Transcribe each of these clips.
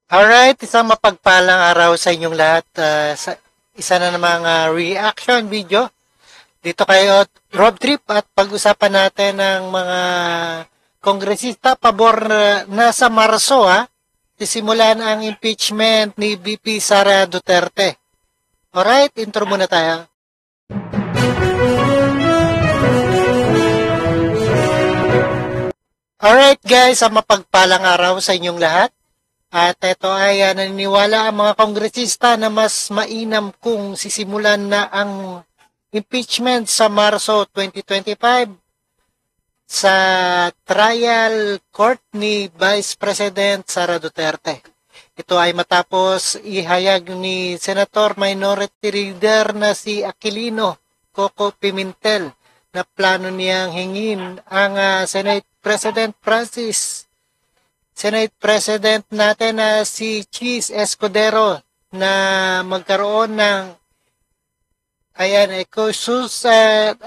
Alright, isang mapagpalang araw sa inyong lahat. Isa na namang reaction video dito kay Rob Trip at pag-usapan natin ng mga kongresista pabor na sa Marso sisimulan ang impeachment ni VP Sara Duterte. Alright, intro muna tayo. Alright guys, ang mapagpalang araw sa inyong lahat. At ito ay naniniwala ang mga kongresista na mas mainam kung sisimulan na ang impeachment sa Marso 2025 sa trial court ni Vice President Sara Duterte. Ito ay matapos ihayag ni Senator Minority Leader na si Aquilino Coco Pimentel na plano niyang hingin ang Senate President natin na si Chis Escudero na magkaroon ng kursus at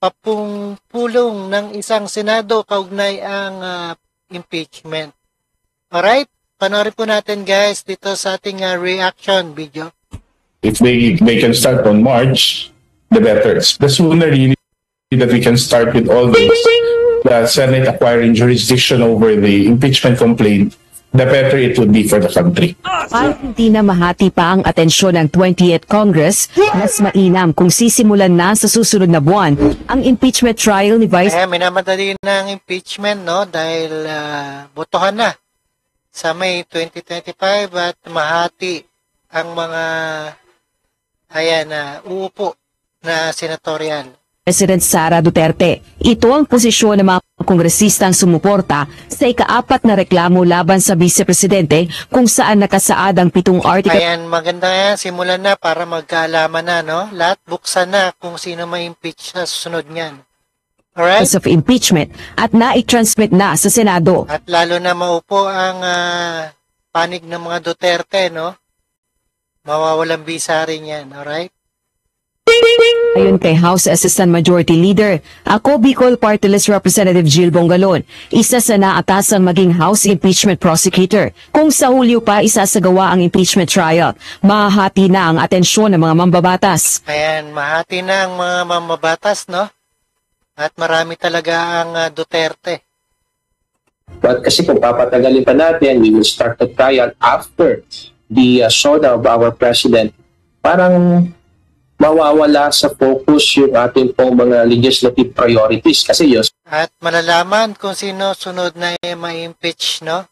papungpulong ng isang Senado kaugnay ang impeachment. Alright, panoorin po natin guys dito sa ating reaction video. If they can start on March, the better. The sooner really that we can start with all this, the Senate acquiring jurisdiction over the impeachment complaint, the better it would be for the country. Para hindi na mahati pa ang atensyon ng 20th Congress, mas mainam kung sisimulan na sa susunod na buwan ang impeachment trial ni Vice... Minamadali na ang impeachment, no? Dahil botohan na sa May 2025 at mahati ang mga uupo na senatorial. President Sara Duterte. Ito ang posisyon ng mga kongresistang sumuporta sa ika-4 na reklamo laban sa Vice-Presidente kung saan nakasaad ang 7 article. Ayan, maganda yan. Simulan na para magkaalaman na, no? Lahat buksan na kung sino may impeach sa susunod niyan. Alright? Of impeachment at na-transmit na sa Senado. At lalo na maupo ang panig ng mga Duterte, no? Mawawalang bisa rin yan, alright? Ayon kay House Assistant Majority Leader, ako Bicol Party List Representative Jill Bongalon, isa sa naatasang maging House Impeachment Prosecutor. Kung sa Hulyo pa isasagawa ang impeachment trial, mahati na ang atensyon ng mga mambabatas. Ayan, mahati na ang mga mambabatas, no? At marami talaga ang Duterte. But kasi kung papatagalin pa natin, we will start the trial after the showdown of our President. Parang mawawala sa focus yung ating pong mga legislative priorities kasi yun. At malalaman kung sino sunod na ma-impeach, no?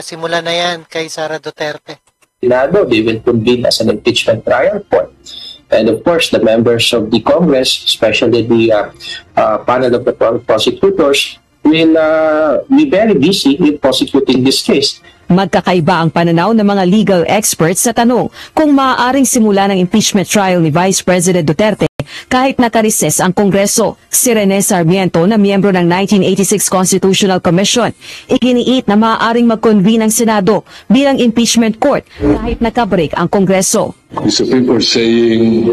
Simula na yan kay Sara Duterte. Senado, they will convene as an impeachment trial court. And of course, the members of the Congress, especially the panel of the prosecutors, will be very busy in prosecuting this case. Magkakaiba ang pananaw ng mga legal experts sa tanong kung maaaring simula ng impeachment trial ni Vice President Duterte kahit nakareses ang Kongreso. Si Rene Sarmiento na miyembro ng 1986 Constitutional Commission, iginiit na maaaring mag-convene ang Senado bilang impeachment court kahit nakabreak ang Kongreso. The Supreme Court saying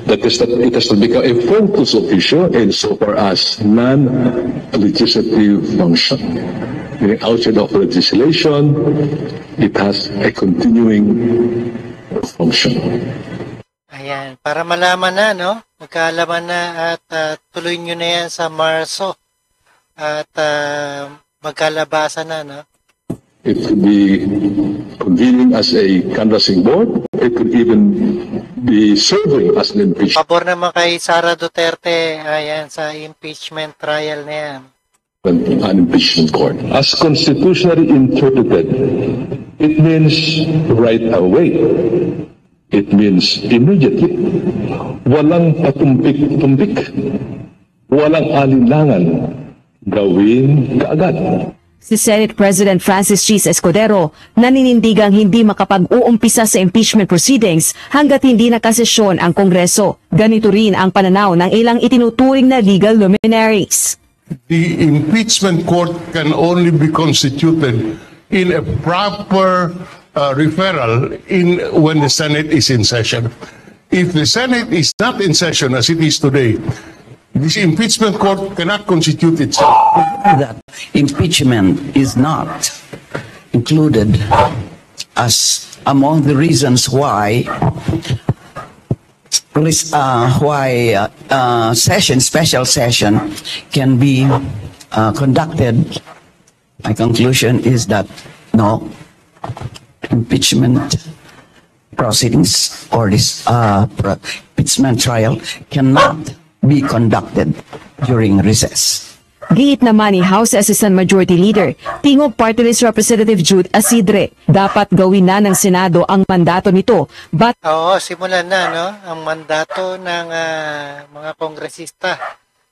that it has to become a focus of issue and so far as non-legislative function. Outside of legislation, it has a continuing function. Ayan, para malaman na, no? Magkaalaman na at tuloy nyo na yan sa Marso. At magkalabasan na, no? It could be convening as a canvassing board. It could even be serving as an impeachment. Pabor naman kay Sara Duterte, ayan, sa impeachment trial na yan. An impeachment court. As constitutionally interpreted, it means right away. It means immediately. Walang patumpik-tumpik. Walang alinlangan. Gawin kaagad. Si Senate President Francis Chis Escudero naninindigang hindi makapag-uumpisa sa impeachment proceedings hanggat hindi nakasesyon ang Kongreso. Ganito rin ang pananaw ng ilang itinuturing na legal luminaries. The impeachment court can only be constituted in a proper referral when the Senate is in session. If the Senate is not in session as it is today, this impeachment court cannot constitute itself. That impeachment is not included as among the reasons why special session can be conducted. My conclusion is that no, impeachment proceedings or this impeachment trial cannot be conducted during recess. Giit naman ni House Assistant Majority Leader, Tingog Party List Representative Jude Asidre, dapat gawin na ng Senado ang mandato nito. But Oo, simulan na, no? Ang mandato ng mga kongresista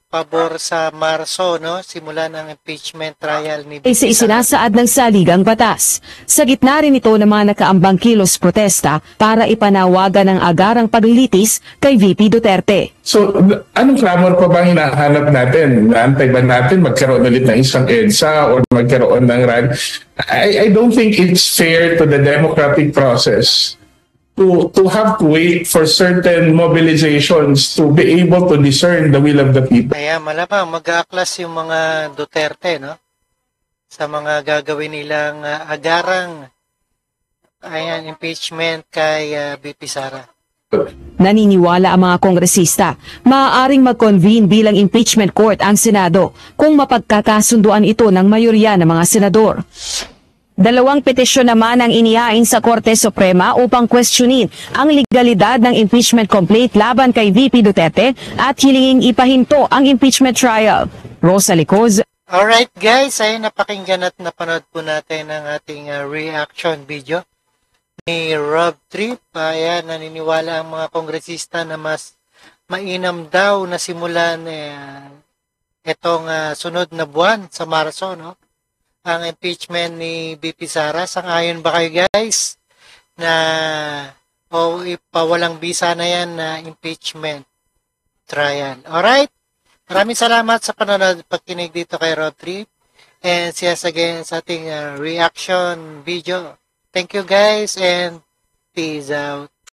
pabor sa Marso, no? Simulan ang impeachment trial ni ay sa isinasaad ng saligang batas. Sa gitna rin ito ng mga nakaambang kilos protesta para ipanawagan ng agarang paglilitis kay VP Duterte. So, anong clamor pa bang hinahanap natin? Naantay ba natin magkaroon ulit ng isang EDSA or magkaroon ng RAN? I don't think it's fair to the democratic process to have to wait for certain mobilizations to be able to discern the will of the people. Kaya malamang mag-aaklas yung mga Duterte, no? Sa mga gagawin nilang agarang impeachment kay VP Sara. Naniniwala ang mga kongresista, maaaring mag-convene bilang impeachment court ang Senado kung mapagkakasunduan ito ng mayorya ng mga senador. Dalawang petisyon naman ang inihain sa Korte Suprema upang questionin ang legalidad ng impeachment complaint laban kay VP Duterte at hilinging ipahinto ang impeachment trial. Rosa Licoz. Alright guys, ay napakinggan at napanood po natin ang ating reaction video ni Rob Trip. Ayan, naniniwala ang mga kongresista na mas mainam daw na simulan itong sunod na buwan sa Marso, no? Ang impeachment ni VP Sara. Sang-ayon ba kayo guys na ipawalang bisa na yan na impeachment trial? Alright? Maraming salamat sa panonood pagkinig dito kay Rob Trip. And see us again sa ating reaction video. Thank you guys and peace out.